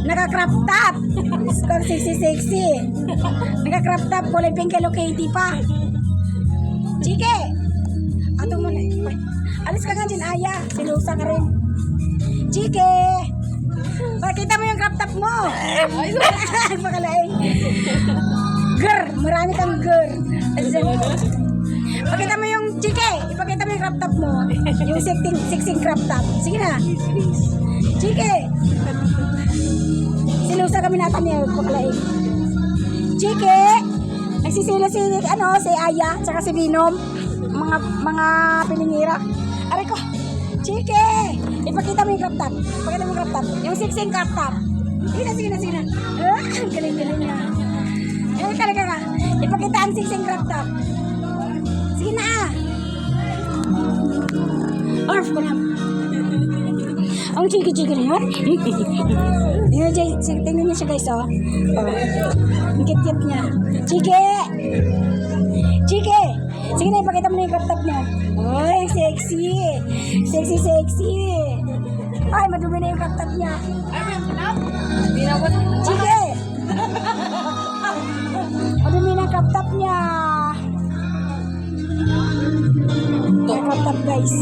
Naka-crop top. Score sexy. Naka-crop top. Kulay pink Hello Kitty pa. Chike. Ato mo na. Alis ka nga dyan, Aya. Silusa ka rin. Chike. Pakita mo yung crop top mo. Pakalaing. Girl. Marami kang girl. Pakita mo yung Chike. Ipakita mo yung crop top mo. Yung sexy crop top. Sige na. Chike. Silusa kami natin niya. Pakalaing. Chike. Nagsisila si Aya. Tsaka si Binom. Mga pilingira. Aray ko. Chike. Ipakita mo yung crop top. Ipakita mo yung crop top. Yung sexy crop top. Sige na. Galing na. Ka. Ipakita ang sexy crop top. Sige na. Orf ko na. Ang chiki na yun. Tingnan niya siya guys, oh. Ang kit-kit niya. Chike. Sige na, ipakita mo na yung crop top niya. Ay, sexy. Sexy. Ay, madumi na yung crop top niya. Chike. Madumi na yung crop top niya. Crop top guys.